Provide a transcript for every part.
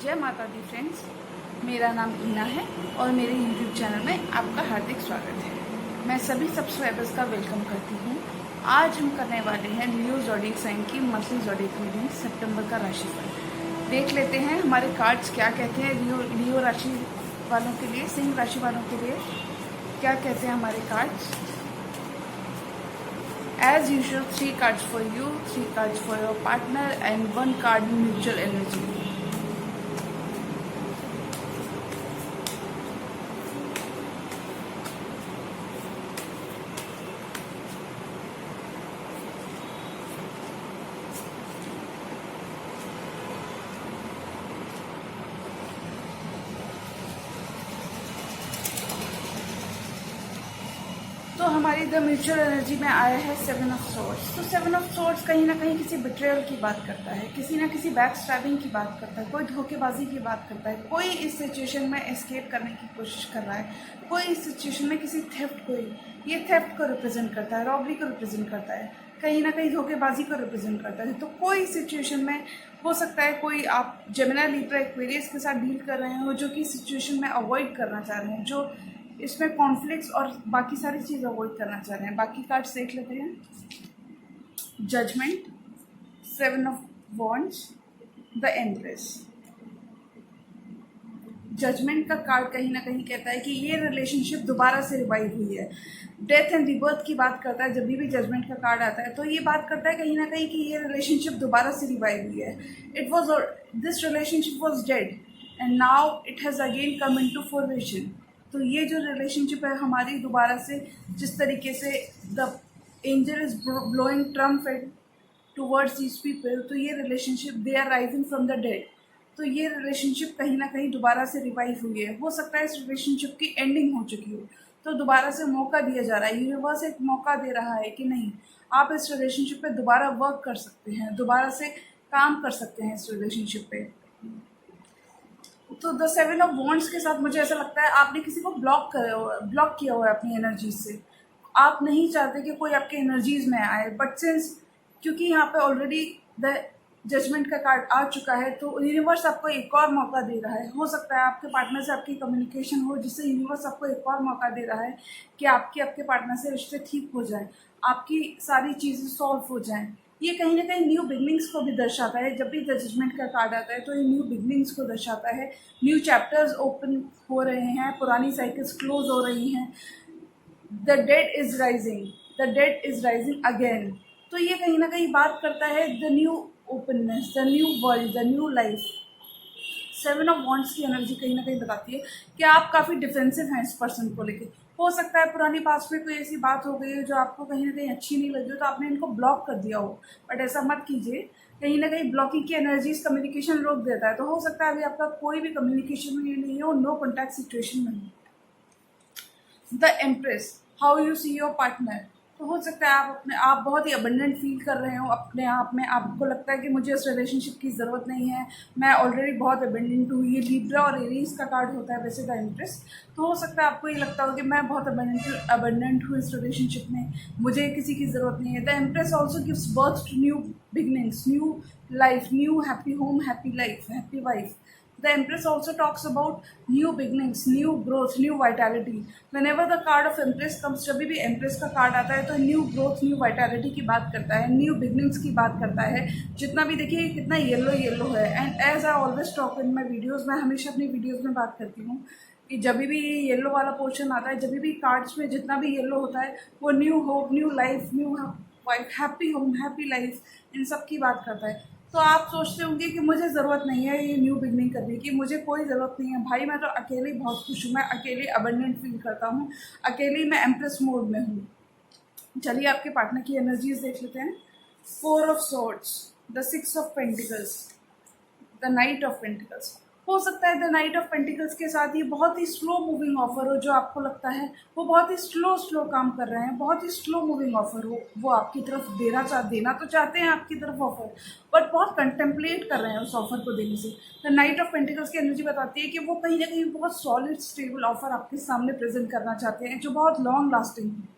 जय माता दी फ्रेंड्स, मेरा नाम ईना है और मेरे YouTube चैनल में आपका हार्दिक स्वागत है। मैं सभी सब्सक्राइबर्स का वेलकम करती हूँ। आज हम करने वाले हैं लियो ज़ोडिएक साइन की मंथली ज़ोडिएक रीडिंग सितंबर का राशिफल। देख लेते हैं हमारे कार्ड्स क्या कहते हैं लियो राशि वालों के लिए, सिंह राशि वालों के लिए क्या कहते हैं हमारे cards. As usual, 3 cards for you, 3 cards for your partner and 1 card in mutual energy. तो हमारी द म्यूचुअल एनर्जी में आया है 7 ऑफ सोर्ड्स। तो 7 ऑफ सोर्ड्स कहीं ना कहीं किसी बिट्रेयल की बात करता है, किसी ना किसी बैक स्टैबिंग की बात करता है, कोई धोखेबाजी की बात करता है, कोई इस सिचुएशन में एस्केप करने की कोशिश कर रहा है, कोई इस सिचुएशन में किसी थेफ्ट ये थेफ्ट को रिप्रेजेंट करता है, रॉबरी को रिप्रेजेंट करता है, कहीं ना कहीं धोखेबाजी को रिप्रेजेंट करता है। तो कोई सिचुएशन में हो सकता है कोई आप जेमिनी, लिब्रा, एक्वेरियस के साथ डील कर रहे हो जो कि सिचुएशन में अवॉइड करना चाह रहे हैं, जो इसमें कॉन्फ्लिक्ट्स और बाकी सारी चीज़ अवॉइड करना चाह रहे हैं। बाकी कार्ड्स देख लेते हैं। Judgement, 7 of wands, the empress. Judgement का कार्ड कहीं ना कहीं कहता है कि ये रिलेशनशिप दोबारा से रिवाइव हुई है। डेथ एंड रिबर्थ की बात करता है। जब भी जजमेंट का कार्ड आता है तो ये बात करता है कहीं ना कहीं कि ये रिलेशनशिप दोबारा से रिवाइव हुई है। This relationship was dead and now it has again come into formation. तो ये जो रिलेशनशिप है हमारी दोबारा से, जिस तरीके से the angel is blowing trumpet towards these people, तो ये relationship they are rising from the dead. तो ये रिलेशनशिप कहीं ना कहीं दोबारा से रिवाइव हुई है। हो सकता है इस रिलेशनशिप की एंडिंग हो चुकी हो, तो दोबारा से मौका दिया जा रहा है। यूनिवर्स एक मौका दे रहा है कि नहीं, आप इस रिलेशनशिप पे दोबारा वर्क कर सकते हैं, दोबारा से काम कर सकते हैं इस रिलेशनशिप पे। तो द 7 ऑफ वॉन्ड्स के साथ मुझे ऐसा लगता है आपने किसी को ब्लॉक किया हुआ है अपनी एनर्जीज से। आप नहीं चाहते कि कोई आपके एनर्जीज में आए, बट सिंस क्योंकि यहाँ पे ऑलरेडी द जजमेंट का कार्ड आ चुका है तो यूनिवर्स आपको एक और मौका दे रहा है। हो सकता है आपके पार्टनर से आपकी कम्युनिकेशन हो, जिससे यूनिवर्स आपको एक और मौका दे रहा है कि आपके पार्टनर से रिश्ते ठीक हो जाएं, आपकी सारी चीज़ें सॉल्व हो जाएं। ये कहीं ना कहीं न्यू बिगनिंग्स को भी दर्शाता है। जब भी जजमेंट का कार्ड आता है तो ये न्यू बिगनिंग्स को दर्शाता है। न्यू चैप्टर्स ओपन हो रहे हैं, पुरानी साइकिल्स क्लोज हो रही हैं। The dead is rising again. तो ये कहीं ना कहीं बात करता है the new openness, the new world, the new life. 7 of wands की एनर्जी कहीं ना कहीं बताती है कि आप काफ़ी डिफेंसिव हैं इस पर्सन को लेके। हो सकता है पुरानी पास्ट में कोई ऐसी बात हो गई है जो आपको कहीं ना कहीं अच्छी नहीं लगी हो, तो आपने इनको ब्लॉक कर दिया हो, बट ऐसा मत कीजिए। कहीं ना कहीं ब्लॉकिंग की एनर्जीज कम्युनिकेशन रोक देता है। तो हो सकता है अभी आपका कोई भी कम्युनिकेशन में नहीं हो, नो कॉन्टैक्ट सिचुएशन में हो। The empress, how you see your partner. तो हो सकता है आप बहुत ही अबंडेंट फील कर रहे हो अपने आप में। आपको लगता है कि मुझे इस रिलेशनशिप की ज़रूरत नहीं है, मैं ऑलरेडी बहुत अबंडेंट हूँ। ये लिब्रा और एरीज का कार्ड होता है वैसे द एम्प्रेस। तो हो सकता है आपको ये लगता हो कि मैं बहुत अबंडेंट हूँ इस रिलेशनशिप में, मुझे किसी की ज़रूरत नहीं है। The empress also gives birth to new beginnings, new life, new happy home, happy life, happy wife. The Empress also talks about new beginnings, new growth, new vitality. Whenever the card of Empress comes, जब भी Empress का card आता है तो new growth, new vitality की बात करता है, न्यू बिगनिंग्स की बात करता है। जितना भी देखिए कितना येलो है। And as I always talk in my videos, मैं हमेशा अपनी वीडियोज़ में बात करती हूँ कि जब भी येलो वाला पोर्शन आता है, जब भी कार्ड्स में जितना भी येलो होता है, वो new hope, new life, new wife, happy home, happy life, इन सब की बात करता है। तो आप सोचते होंगे कि मुझे ज़रूरत नहीं है ये न्यू बिगनिंग करने की, मुझे कोई ज़रूरत नहीं है भाई, मैं तो अकेले बहुत खुश हूँ, मैं अकेले अबंडेंट फील करता हूँ, अकेले मैं एम्प्रेस मोड में हूँ। चलिए आपके पार्टनर की एनर्जीज देख लेते हैं। 4 of swords, the 6 of pentacles, the night of pentacles. हो सकता है द नाइट ऑफ पेंटिकल्स के साथ ये बहुत ही स्लो मूविंग ऑफर हो, जो आपको लगता है वो बहुत ही स्लो काम कर रहे हैं, बहुत ही स्लो मूविंग ऑफर हो, वो आपकी तरफ देना तो चाहते हैं आपकी तरफ ऑफर, बट बहुत कंटेम्पलेट कर रहे हैं उस ऑफर को देने से। द नाइट ऑफ पेंटिकल्स की एनर्जी बताती है कि वो कहीं ना कहीं बहुत सॉलिड स्टेबल ऑफर आपके सामने प्रेजेंट करना चाहते हैं, जो बहुत लॉन्ग लास्टिंग है।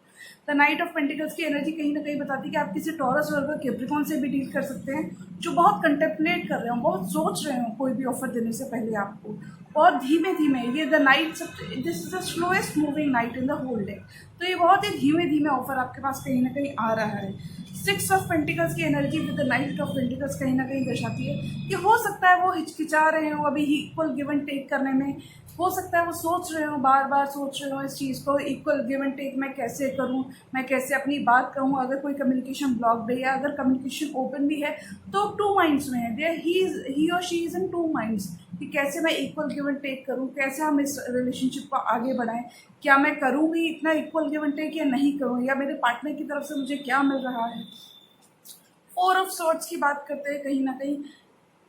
द नाइट ऑफ पेंटिकल्स की एनर्जी कहीं ना कहीं बताती है कि आप किसी टॉरस वर्ग कैप्रिकॉन से भी डील कर सकते हैं, जो बहुत कंटेम्पलेट कर रहे हो, बहुत सोच रहे हो कोई भी ऑफर देने से पहले आपको, बहुत धीमे धीमे। ये the knight, this is the slowest moving knight in the whole day. तो ये बहुत ही धीमे धीमे ऑफर आपके पास कहीं ना कहीं आ रहा है। 6 ऑफ पेंटिकल्स की energy with the night of pentacles कहीं ना कहीं दर्शाती है कि हो सकता है वो हिचकिचा रहे हो अभी इक्वल गिव एंड टेक करने में, हो सकता है वो सोच रहे हो, बार बार सोच रहे हो इस चीज़ को, इक्वल गिव एंड टेक मैं कैसे करूं, मैं कैसे अपनी बात कहूं। अगर कोई कम्युनिकेशन ब्लॉक है या अगर कम्युनिकेशन ओपन भी है तो 2 माइंड्स में है, ही और शी इज़ इन 2 माइंड्स कि कैसे मैं इक्वल गिव एंड टेक करूं, कैसे हम इस रिलेशनशिप को आगे बढ़ाएं, क्या मैं करूँगी इतना इक्वल गिव एंड टेक या नहीं करूँ, या मेरे पार्टनर की तरफ से मुझे क्या मिल रहा है। 4 ऑफ सॉर्ड्स की बात करते हैं, कहीं ना कहीं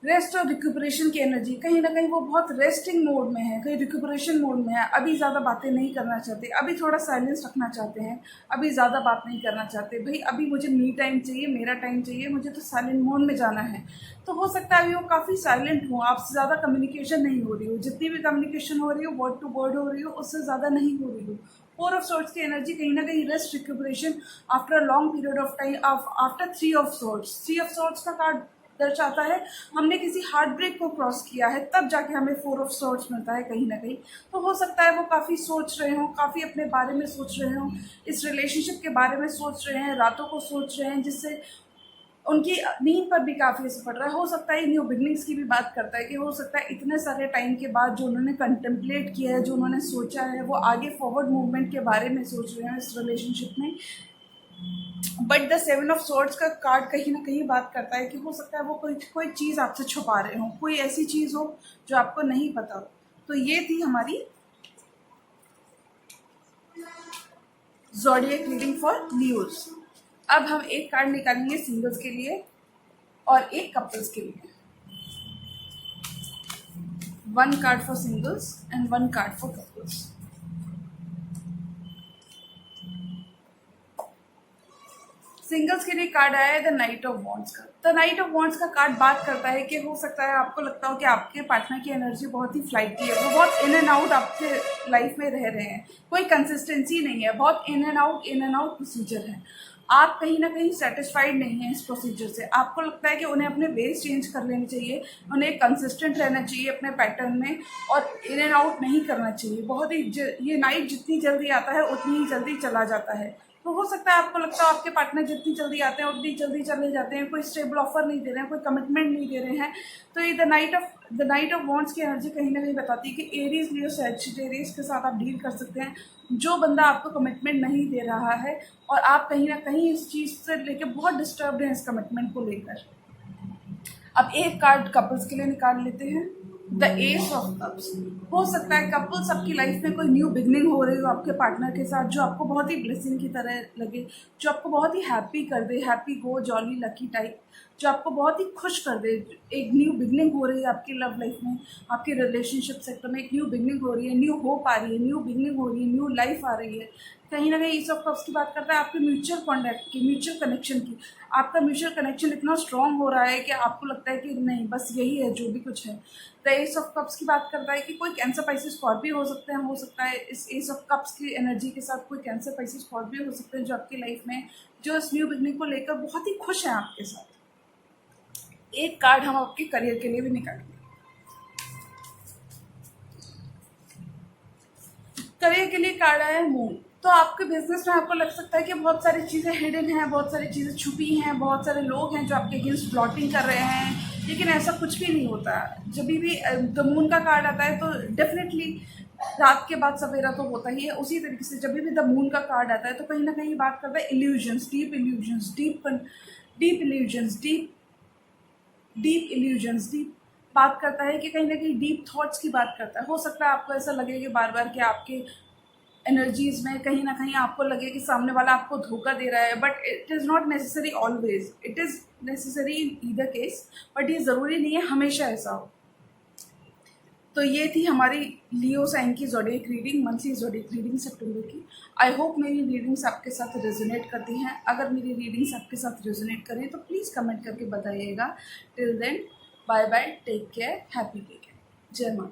रेस्ट और रिक्यूपरेशन की एनर्जी, कहीं ना कहीं वो बहुत रेस्टिंग मोड में है, कहीं रिक्यूपरेशन मोड में है, अभी ज़्यादा बातें नहीं करना चाहते, अभी थोड़ा साइलेंस रखना चाहते हैं, अभी ज़्यादा बात नहीं करना चाहते, भाई अभी मुझे मी टाइम चाहिए, मेरा टाइम चाहिए, मुझे तो साइलेंट मोड में जाना है। तो हो सकता है अभी वो काफ़ी साइलेंट हो, आपसे ज़्यादा कम्युनिकेशन नहीं हो रही हो, जितनी भी कम्युनिकेशन हो रही हो वर्ड टू वर्ड हो रही हो, उससे ज़्यादा नहीं हो रही हो। 4 ऑफ सॉर्ड्स की एनर्जी कहीं ना कहीं rest recuperation after a long period of time, after 3 of swords. 3 of swords का कार्ड दर्शाता है हमने किसी हार्ट ब्रेक को क्रॉस किया है, तब जाके हमें 4 ऑफ सॉर्ड्स मिलता है कहीं ना कहीं। तो हो सकता है वो काफ़ी सोच रहे हों, काफ़ी अपने बारे में सोच रहे हों, इस रिलेशनशिप के बारे में सोच रहे हैं, रातों को सोच रहे हैं, जिससे उनकी नींद पर भी काफ़ी असर पड़ रहा है। हो सकता है न्यू बिगनिंग्स की भी बात करता है कि हो सकता है इतने सारे टाइम के बाद जो उन्होंने कंटेम्पलेट किया है, जो उन्होंने सोचा है, वो आगे फॉरवर्ड मूवमेंट के बारे में सोच रहे हैं इस रिलेशनशिप में। बट द 7 ऑफ सॉर्ड्स का कार्ड कहीं ना कहीं बात करता है कि हो सकता है वो कोई चीज़ आपसे छुपा रहे हो, कोई ऐसी चीज़ हो जो आपको नहीं पता हो। तो ये थी हमारी ज़ोडिएक रीडिंग फॉर लियोज। अब हम एक कार्ड निकालेंगे सिंगल्स के लिए और एक कपल्स के लिए। 1 card for singles and 1 card for couples. Singles के लिए कार्ड आया है द नाइट ऑफ वॉन्ड्स का। द नाइट ऑफ वॉन्ड्स का कार्ड बात करता है कि हो सकता है आपको लगता हो कि आपके पार्टनर की एनर्जी बहुत ही फ्लाइटी है, वो बहुत इन एंड आउट आपके लाइफ में रह रहे हैं, कोई कंसिस्टेंसी नहीं है, बहुत इन एंड आउट प्रोसीजर है। आप कहीं ना कहीं सेटिस्फाइड नहीं है इस प्रोसीजर से, आपको लगता है कि उन्हें अपने वेज चेंज कर लेने चाहिए, उन्हें कंसिस्टेंट रहना चाहिए अपने पैटर्न में और इन एंड आउट नहीं करना चाहिए। बहुत ही ये नाइट जितनी जल्दी आता है उतनी ही जल्दी चला जाता है। तो हो सकता है आपको लगता है आपके पार्टनर जितनी जल्दी आते हैं उतनी जल्दी चले जाते हैं, कोई स्टेबल ऑफर नहीं दे रहे हैं, कोई कमिटमेंट नहीं दे रहे हैं। तो ये द नाइट ऑफ वॉन्ड्स की एनर्जी कहीं ना कहीं बताती है कि एरीज लियो सैजिटेरियस के साथ आप डील कर सकते हैं, जो बंदा आपको कमिटमेंट नहीं दे रहा है और आप कहीं ना कहीं इस चीज़ से लेकर बहुत डिस्टर्ब हैं इस कमिटमेंट को लेकर। अब एक कार्ड कपल्स के लिए निकाल लेते हैं, द एस ऑफ कप्स। हो सकता है कपल्स आपकी लाइफ में कोई न्यू बिगनिंग हो रही हो आपके पार्टनर के साथ, जो आपको बहुत ही ब्लेसिंग की तरह लगे, जो आपको बहुत ही हैप्पी कर दे, happy go jolly lucky type, जो आपको बहुत ही खुश कर दे। एक न्यू बिगनिंग हो रही है आपकी लव लाइफ में, आपके रिलेशनशिप सेक्टर में एक न्यू बिगनिंग हो रही है, न्यू होप आ रही है, न्यू बिगनिंग हो रही है, न्यू लाइफ आ रही है। कहीं ना कहीं एस ऑफ कप्स की बात करता है आपके म्यूचुअल कॉन्टैक्ट की, म्यूचुअल कनेक्शन की। आपका म्यूचुअल कनेक्शन इतना स्ट्रांग हो रहा है कि आपको लगता है कि नहीं बस यही है जो भी कुछ है। द एस ऑफ कप्स की बात करता है कि कोई कैंसर पाइसेस स्कॉर्पियो हो सकते हैं, हो सकता है इस एस ऑफ कप्स की एनर्जी के साथ कोई कैंसर पाइसेस स्कॉर्पियो हो सकते हैं जो आपकी लाइफ में, जो इस न्यू बिगनिंग को लेकर बहुत ही खुश हैं आपके साथ। एक कार्ड हम आपके करियर के लिए भी निकालेंगे। करियर के लिए कार्ड आया है मून। तो आपके बिजनेस में आपको लग सकता है कि बहुत सारी चीज़ें हिडन हैं, बहुत सारी चीज़ें छुपी हैं, बहुत सारे लोग हैं जो आपके अगेंस्ट प्लॉटिंग कर रहे हैं, लेकिन ऐसा कुछ भी नहीं होता। जब भी द मून का कार्ड आता है तो डेफिनेटली रात के बाद सवेरा तो होता ही है। उसी तरीके से जब भी द मून का कार्ड आता है तो कहीं ना कहीं बात करता है illusions, deep illusions, deep illusions, deep बात करता है कि कहीं ना कहीं डीप थॉट्स की बात करता है। हो सकता है आपको ऐसा लगे कि बार बार कि आपके एनर्जीज में कहीं ना कहीं आपको लगे कि सामने वाला आपको धोखा दे रहा है, but it is not necessary always, it is necessary in either case, but ये ज़रूरी नहीं है हमेशा ऐसा हो। तो ये थी हमारी लियो साइन की zodiac reading, monthly zodiac reading सितंबर की। आई होप मेरी रीडिंग्स आपके साथ रेजोनेट करती हैं। अगर मेरी रीडिंग्स आपके साथ रेजोनेट करें तो प्लीज़ कमेंट करके बताइएगा। Till then bye bye, take care, happy weekend, जय माता।